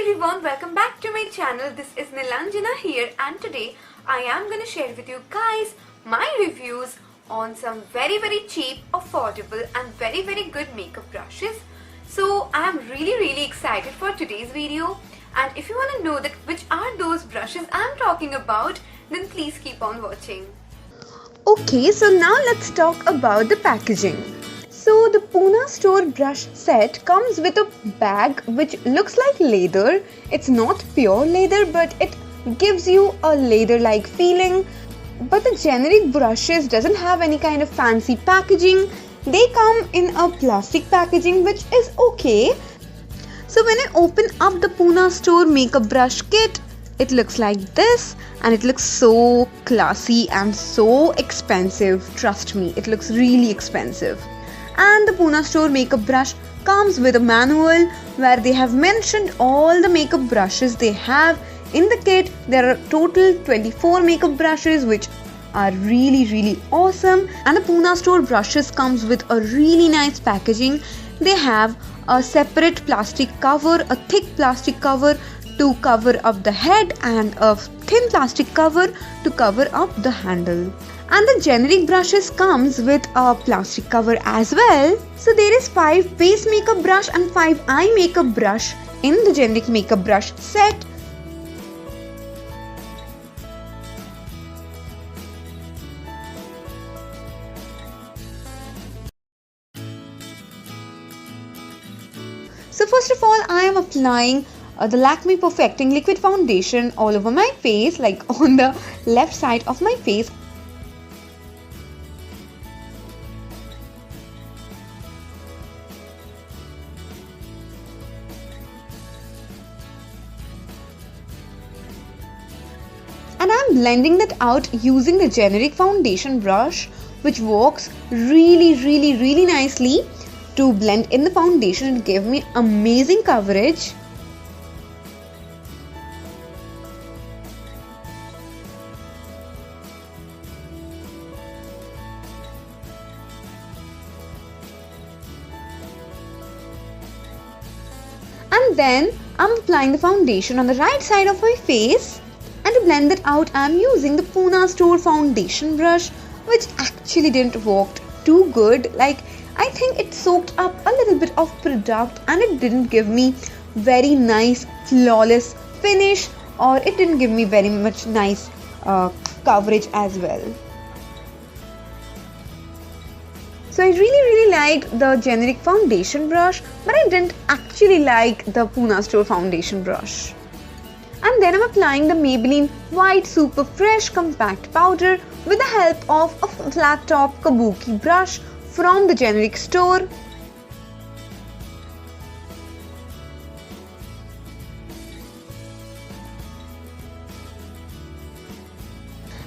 everyone, welcome back to my channel. This is Nilanjana here, and today I am going to share with you guys my reviews on some very cheap, affordable and very good makeup brushes. So I am really excited for today's video, and if you want to know that which are those brushes I am talking about, then please keep on watching. Okay, so now let's talk about the packaging. So the Pune store brush set comes with a bag which looks like leather. It's not pure leather, but it gives you a leather-like feeling. But the generic brushes doesn't have any kind of fancy packaging. They come in a plastic packaging, which is okay. So when I open up the Pune store makeup brush kit, it looks like this, and it looks so classy and so expensive. Trust me, it looks really expensive. And the Pune store makeup brush comes with a manual where they have mentioned all the makeup brushes they have in the kit. There are total 24 makeup brushes, which are really awesome. And the Pune store brushes comes with a really nice packaging. They have a separate plastic cover, a thick plastic cover to cover up the head, and a thin plastic cover to cover up the handle. And the generic brushes comes with a plastic cover as well. So there is 5 base makeup brush and 5 eye makeup brush in the generic makeup brush set. So first of all, I am applying the Lakme Perfecting Liquid Foundation all over my face, like on the left side of my face. And I'm blending that out using the generic foundation brush, which works really nicely to blend in the foundation and give me amazing coverage. And then I'm applying the foundation on the right side of my face. And to blend it out, I am using the Pune store foundation brush, which actually didn't work too good. Like, I think it soaked up a little bit of product and it didn't give me very nice flawless finish, or it didn't give me very much nice coverage as well. So I really liked the generic foundation brush, but I didn't actually like the Pune store foundation brush. And then I'm applying the Maybelline White Super Fresh Compact Powder with the help of a flat top kabuki brush from the generic store.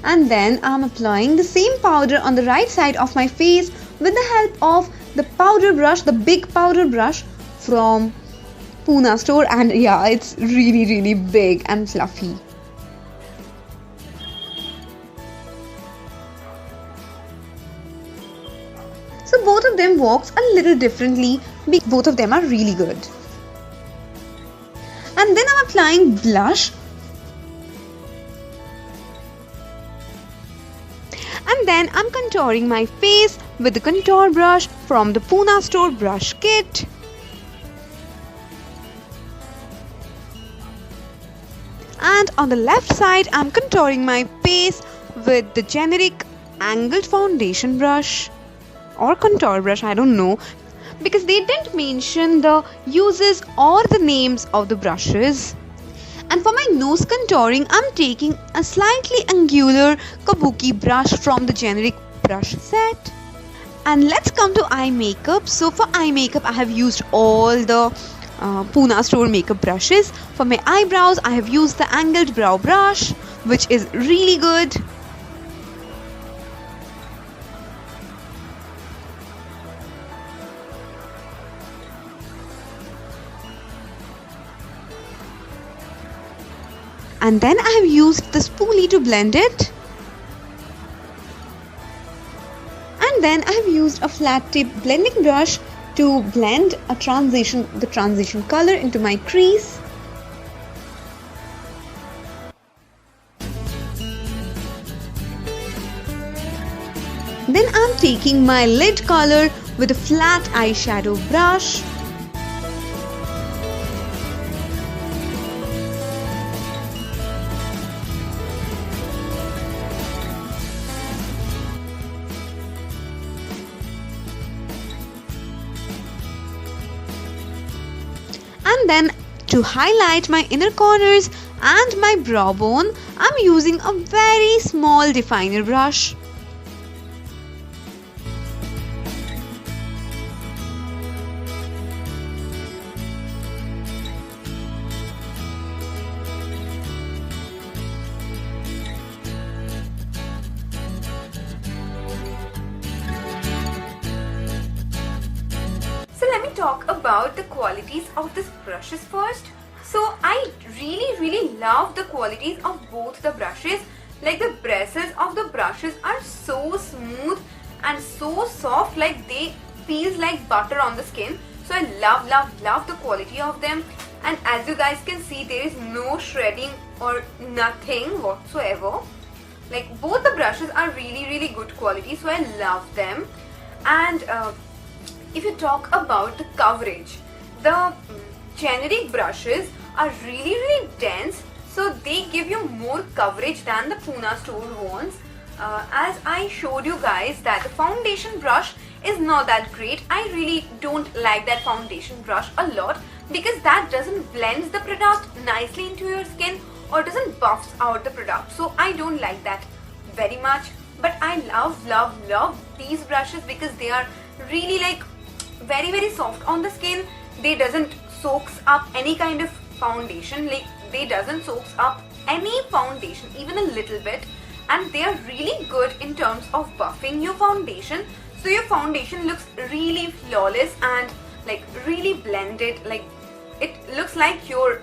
And then I'm applying the same powder on the right side of my face with the help of the powder brush, the big powder brush from Pune store, and yeah, it's really big and fluffy. So both of them works a little differently, both of them are really good. And then I'm applying blush. And then I'm contouring my face with the contour brush from the Pune store brush kit. And on the left side, I'm contouring my face with the generic angled foundation brush or contour brush, I don't know, because they didn't mention the uses or the names of the brushes. And for my nose contouring, I'm taking a slightly angular kabuki brush from the generic brush set. And let's come to eye makeup. So for eye makeup, I have used all the Pune store makeup brushes. For my eyebrows, I have used the angled brow brush, which is really good. And then I have used the spoolie to blend it. And then I have used a flat tip blending brush to blend the transition color into my crease. Then I'm taking my lid color with a flat eyeshadow brush. And then to highlight my inner corners and my brow bone, I'm using a very small definer brush. So let me talk about the qualities of these brushes first. So I really love the qualities of both the brushes. Like the bristles of the brushes are so smooth and so soft, like they feels like butter on the skin. So I love the quality of them. And as you guys can see, there is no shredding or nothing whatsoever. Like both the brushes are really good quality, so I love them. And if you talk about the coverage, the generic brushes are really dense, so they give you more coverage than the Pune store ones. As I showed you guys that the foundation brush is not that great. I really don't like that foundation brush a lot because that doesn't blend the product nicely into your skin or doesn't buffs out the product. So I don't like that very much. But I love these brushes because they are really like very soft on the skin. They doesn't soaks up any kind of foundation, like they doesn't soaks up any foundation even a little bit, and they are really good in terms of buffing your foundation, so your foundation looks really flawless and like really blended, like it looks like your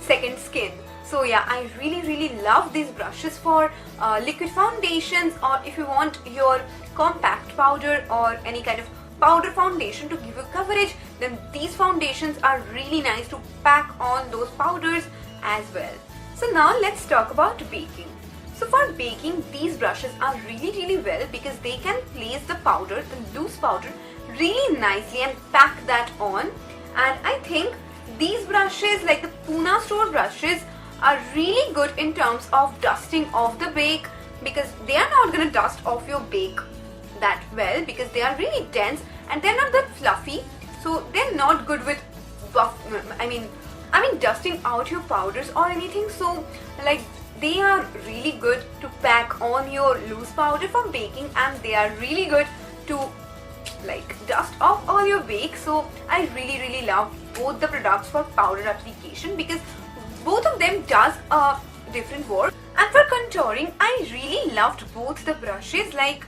second skin. So yeah, I really love these brushes for liquid foundations, or if you want your compact powder or any kind of powder foundation to give you coverage, then these foundations are really nice to pack on those powders as well. So now let's talk about baking. So for baking, these brushes are really well because they can place the powder, the loose powder, really nicely and pack that on. And I think these brushes, like the Pune store brushes, are really good in terms of dusting off the bake, because they are not gonna dust off your bake that well because they are really dense and they're not that fluffy, so they're not good with I mean dusting out your powders or anything. So like they are really good to pack on your loose powder for baking, and they are really good to like dust off all your bake. So I really love both the products for powder application because both of them does a different work. And for contouring, I really loved both the brushes. Like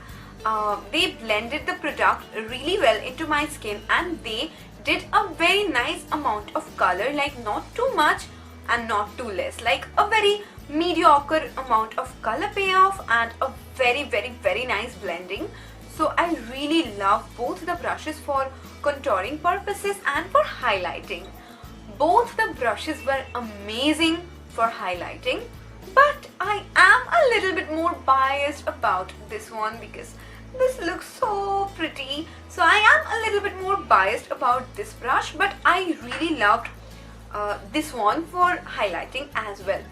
they blended the product really well into my skin, and they did a very nice amount of color, like not too much and not too less, like a very mediocre amount of color payoff and a very nice blending. So I really love both the brushes for contouring purposes and for highlighting. Both the brushes were amazing for highlighting, but I am a little bit more biased about this one because this looks so pretty. So I am a little bit more biased about this brush, but I really loved this one for highlighting as well.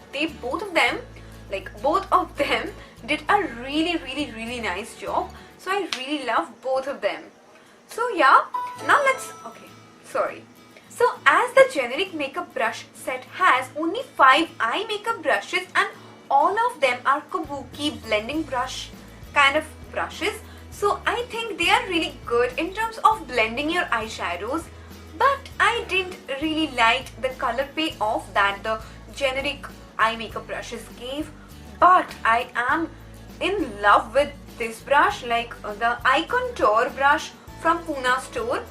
Both of them did a really nice job. So I really love both of them. So yeah, now So as the generic makeup brush set has only 5 eye makeup brushes, and all of them are kabuki blending brush kind of brushes, so I think they are really good in terms of blending your eyeshadows. But I didn't really like the color payoff that the generic eye makeup brushes gave. But I am in love with this brush, like the eye contour brush from Pune store,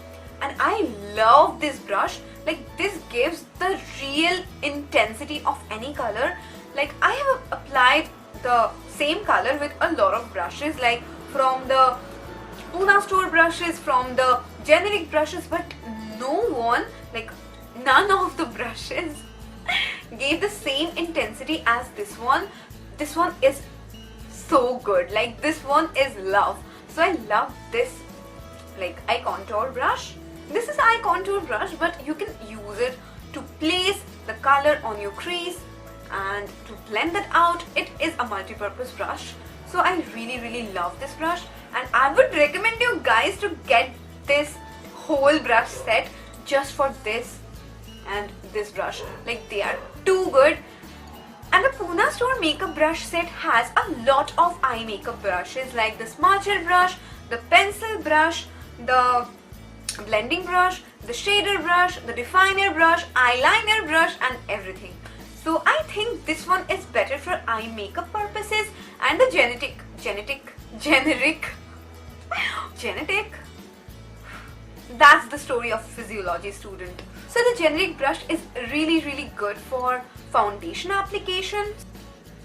and I love this brush. Like this gives the real intensity of any color. Like I have applied the same color with a lot of brushes, like from the Pune store brushes, from the generic brushes, but none of the brushes gave the same intensity as this one. This one is so good, like this one is love. So I love this like eye contour brush. This is eye contour brush, but you can use it to place the color on your crease and to blend that out. It is a multi-purpose brush. So I really love this brush, and I would recommend you guys to get this whole brush set just for this and this brush. Like, they are too good. And the Pune store makeup brush set has a lot of eye makeup brushes like the smudger brush, the pencil brush, the blending brush, the shader brush, the definer brush, eyeliner brush, and everything. So I think this one is better for eye makeup purposes, and the generic that's the story of physiology student. So the generic brush is really good for foundation application.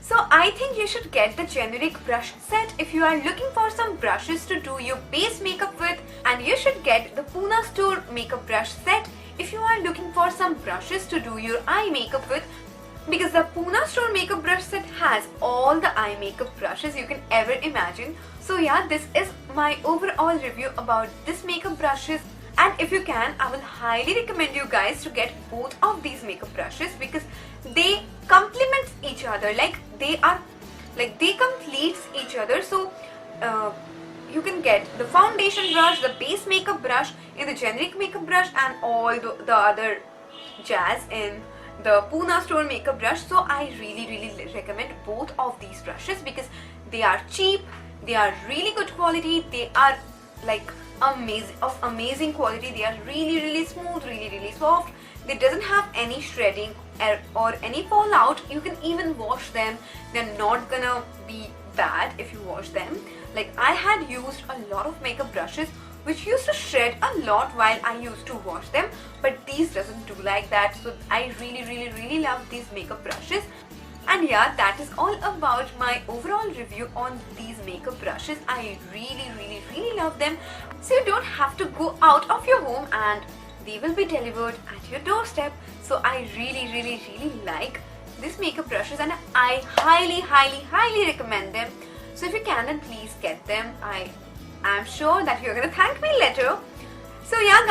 So I think you should get the generic brush set if you are looking for some brushes to do your base makeup with, and you should get the Pune store makeup brush set if you are looking for some brushes to do your eye makeup with, because the Pune store makeup brush set has all the eye makeup brushes you can ever imagine. So yeah, this is my overall review about this makeup brushes. And if you can, I will highly recommend you guys to get both of these makeup brushes because they complement each other. They complete each other. So you can get the foundation brush, the base makeup brush in the generic makeup brush, and all the other jazz in the Pune store makeup brush. So I really recommend both of these brushes because they are cheap, they are really good quality, they are like amazing quality. They are really smooth, really soft. They doesn't have any shredding or any fallout. You can even wash them. They're not gonna be bad if you wash them. Like, I had used a lot of makeup brushes which used to shred a lot while I used to wash them, but these doesn't do like that. So I really love these makeup brushes. And yeah, that is all about my overall review on these makeup brushes. I really love them. So you don't have to go out of your home and they will be delivered at your doorstep. So I really like these makeup brushes, and I highly recommend them. So if you can, then please get them. I am sure that you're gonna thank me later. So yeah